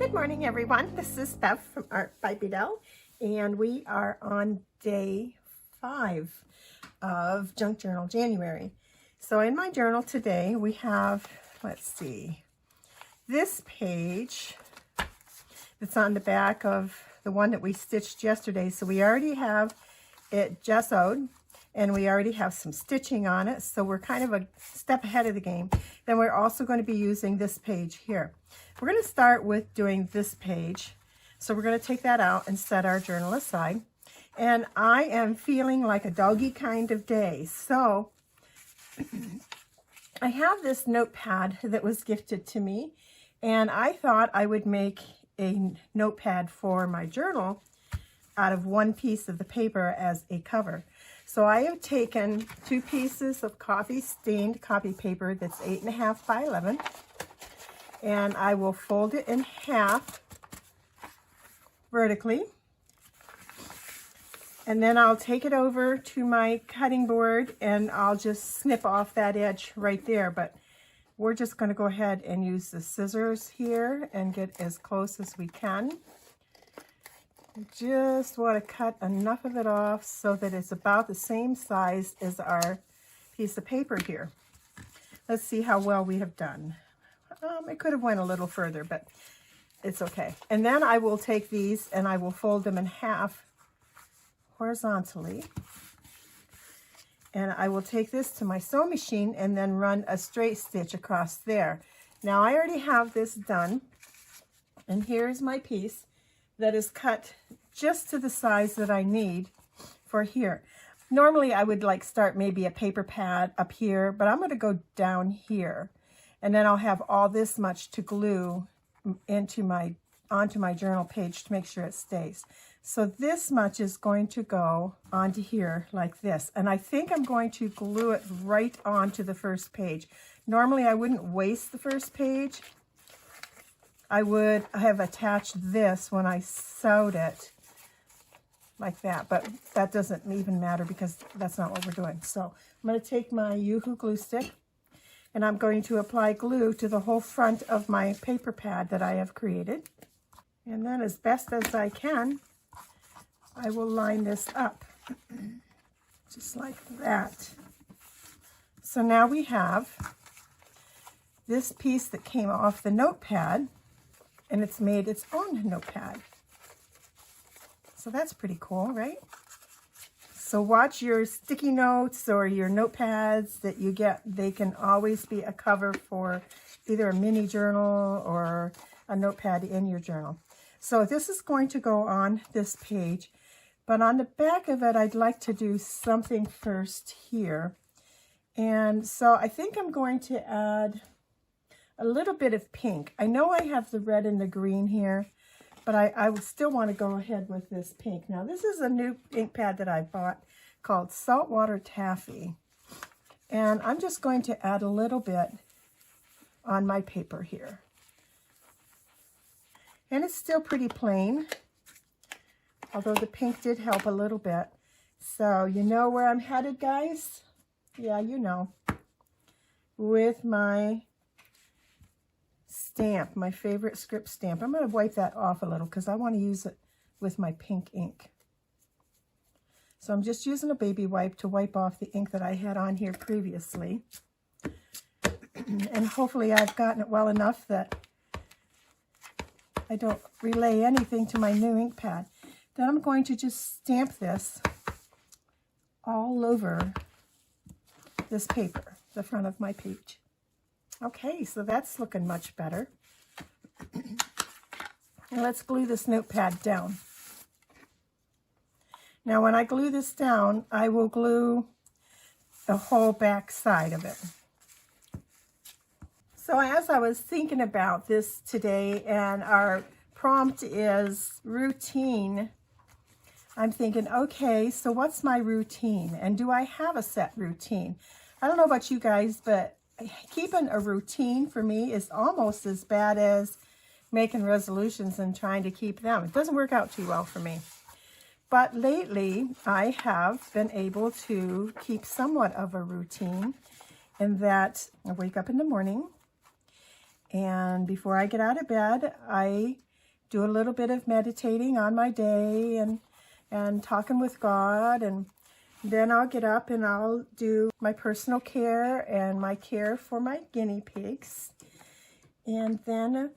Good morning, everyone. This is Bev from Art by Bedell, and we are on day 5 of Junk Journal January. So in my journal today, we have, let's see, this page that's on the back of the one that we stitched yesterday. So we already have it gessoed, and we already have some stitching on it. So we're kind of a step ahead of the game. Then we're also going to be using this page here. We're going to start with doing this page. So we're going to take that out and set our journal aside. And I am feeling like a doggy kind of day. So I have this notepad that was gifted to me, and I thought I would make a notepad for my journal out of one piece of the paper as a cover. So I have taken 2 pieces of coffee stained copy paper that's 8.5 by 11, and I will fold it in half vertically, and then I'll take it over to my cutting board and I'll just snip off that edge right there. But we're just going to go ahead and use the scissors here and get as close as we can. Just want to cut enough of it off so that it's about the same size as our piece of paper here. Let's see how well we have done. It could have went a little further, but it's okay. And then I will take these and I will fold them in half horizontally. And I will take this to my sewing machine and then run a straight stitch across there. Now I already have this done, and here's my piece that is cut just to the size that I need for here. Normally I would like start maybe a paper pad up here, but I'm going to go down here, and then I'll have all this much to glue onto my journal page to make sure it stays. So this much is going to go onto here like this, and I think I'm going to glue it right onto the first page. Normally I wouldn't waste the first page. I would have attached this when I sewed it like that, but that doesn't even matter because that's not what we're doing. So I'm going to take my Yoo-Hoo glue stick and I'm going to apply glue to the whole front of my paper pad that I have created. And then as best as I can, I will line this up just like that. So now we have this piece that came off the notepad, and it's made its own notepad. So that's pretty cool, right? So watch your sticky notes or your notepads that you get. They can always be a cover for either a mini journal or a notepad in your journal. So this is going to go on this page, but on the back of it, I'd like to do something first here. And so I think I'm going to add a little bit of pink. I know I have the red and the green here, but I would still want to go ahead with this pink. Now this is a new ink pad that I bought called Saltwater Taffy. And I'm just going to add a little bit on my paper here. And it's still pretty plain, although the pink did help a little bit. So you know where I'm headed, guys? Yeah, you know. With my stamp, my favorite script stamp. I'm going to wipe that off a little because I want to use it with my pink ink. So I'm just using a baby wipe to wipe off the ink that I had on here previously. And hopefully I've gotten it well enough that I don't relay anything to my new ink pad. Then I'm going to just stamp this all over this paper, the front of my page. Okay, so that's looking much better. And let's glue this notepad down. Now when I glue this down, I will glue the whole back side of it. So as I was thinking about this today, and our prompt is routine, I'm thinking, okay, so what's my routine? And do I have a set routine? I don't know about you guys, but keeping a routine for me is almost as bad as making resolutions and trying to keep them. It doesn't work out too well for me. But lately, I have been able to keep somewhat of a routine in that I wake up in the morning, and before I get out of bed, I do a little bit of meditating on my day and talking with God, and then I'll get up and I'll do my personal care and my care for my guinea pigs. And then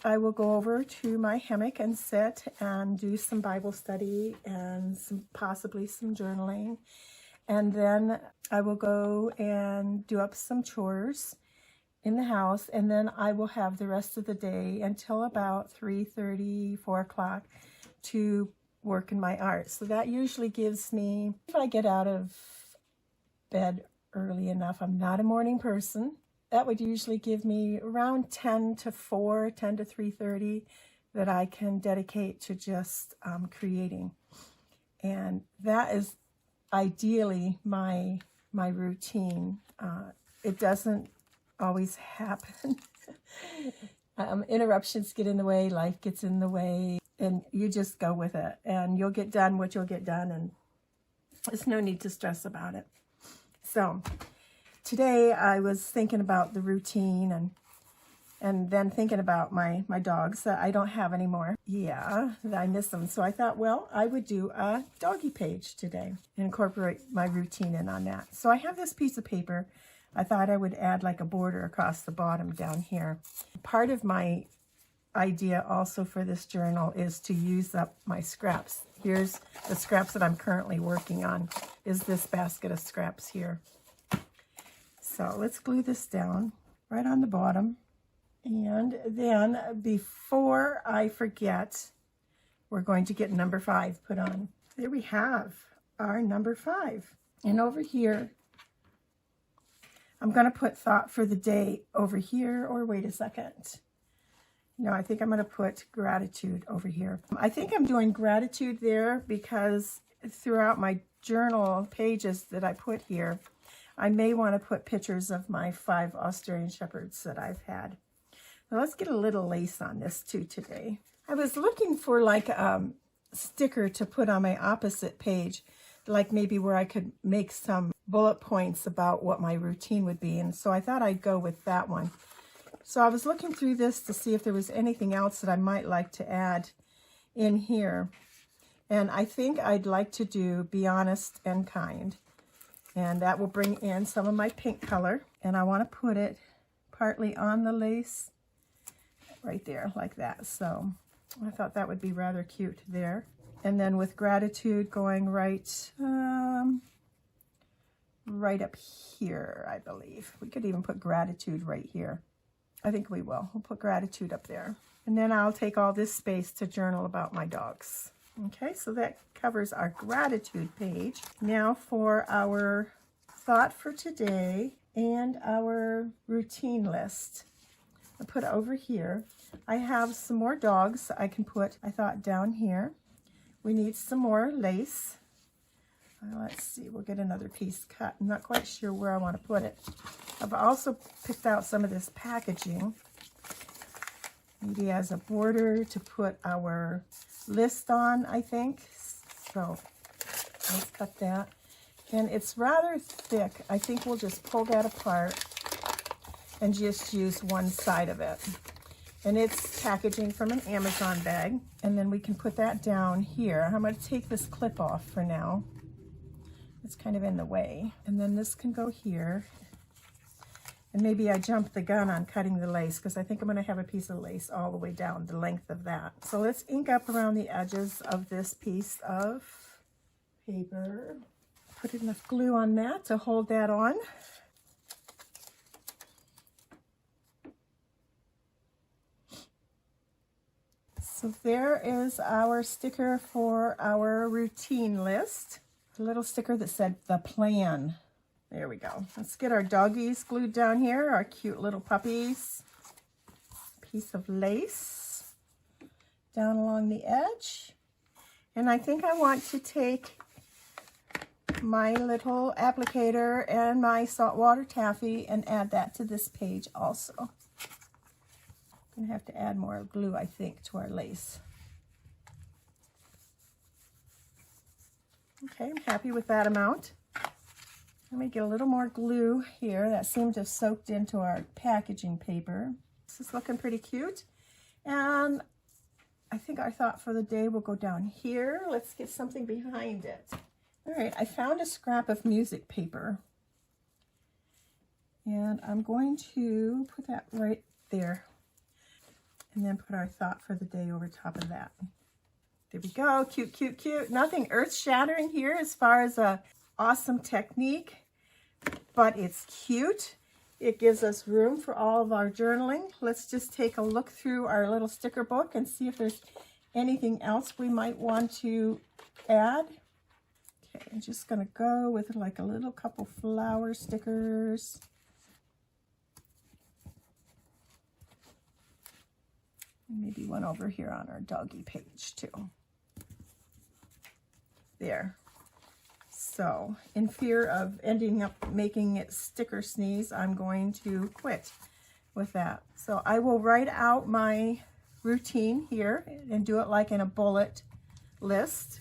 I will go over to my hammock and sit and do some Bible study and possibly some journaling. And then I will go and do up some chores in the house, and then I will have the rest of the day until about 3:30, 4 o'clock to work in my art. So that usually gives me, if I get out of bed early enough, I'm not a morning person, that would usually give me around 10 to 4, 10 to 3:30 that I can dedicate to just creating. And that is ideally my routine. It doesn't always happen. Interruptions get in the way, life gets in the way, and you just go with it, and you'll get done what you'll get done, and there's no need to stress about it. So today I was thinking about the routine and then thinking about my dogs that I don't have anymore. Yeah, I miss them. So I thought, well, I would do a doggy page today and incorporate my routine in on that. So I have this piece of paper. I thought I would add like a border across the bottom down here. Part of my idea also for this journal is to use up my scraps. Here's the scraps that I'm currently working on, is this basket of scraps here. So let's glue this down right on the bottom. And then before I forget, we're going to get number 5 put on. There we have our number 5. And over here, I'm going to put thought for the day over here, or wait a second. No, I think I'm going to put gratitude over here. I think I'm doing gratitude there because throughout my journal pages that I put here, I may want to put pictures of my 5 Australian Shepherds that I've had. Now let's get a little lace on this too today. I was looking for like a sticker to put on my opposite page, like maybe where I could make some bullet points about what my routine would be. And so I thought I'd go with that one. So I was looking through this to see if there was anything else that I might like to add in here. And I think I'd like to do Be Honest and Kind. And that will bring in some of my pink color. And I want to put it partly on the lace right there like that. So I thought that would be rather cute there. And then with gratitude going right up here, I believe. We could even put gratitude right here. I think we will. We'll put gratitude up there. And then I'll take all this space to journal about my dogs. Okay, so that covers our gratitude page. Now for our thought for today and our routine list. I'll put it over here. I have some more dogs I can put, I thought, down here. We need some more lace. Let's see, we'll get another piece cut. I'm not quite sure where I want to put it. I've also picked out some of this packaging, maybe as a border to put our list on, I think. So let's cut that. And it's rather thick. I think we'll just pull that apart and just use one side of it. And it's packaging from an Amazon bag. And then we can put that down here. I'm going to take this clip off for now. It's kind of in the way. And then this can go here. And maybe I jumped the gun on cutting the lace because I think I'm going to have a piece of lace all the way down the length of that. So let's ink up around the edges of this piece of paper. Put enough glue on that to hold that on. So there is our sticker for our routine list. A little sticker that said the plan. There we go. Let's get our doggies glued down here, our cute little puppies. Piece of lace down along the edge. And I think I want to take my little applicator and my saltwater taffy and add that to this page also. I'm going to have to add more glue, I think, to our lace. Okay, I'm happy with that amount. Let me get a little more glue here. That seemed to have soaked into our packaging paper. This is looking pretty cute. And I think our thought for the day will go down here. Let's get something behind it. All right, I found a scrap of music paper. And I'm going to put that right there. And then put our thought for the day over top of that. There we go. Cute, cute, cute. Nothing earth-shattering here as far as a awesome technique, but it's cute. It gives us room for all of our journaling. Let's just take a look through our little sticker book and see if there's anything else we might want to add. Okay, I'm just going to go with like a little couple flower stickers. Maybe one over here on our doggy page too. There. So, in fear of ending up making it sticker sneeze, I'm going to quit with that. So I will write out my routine here and do it like in a bullet list.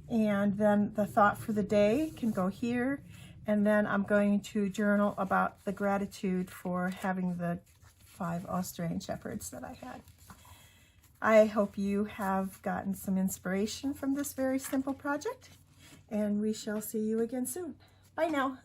And then the thought for the day can go here. And then I'm going to journal about the gratitude for having the 5 Australian Shepherds that I had. I hope you have gotten some inspiration from this very simple project, and we shall see you again soon. Bye now.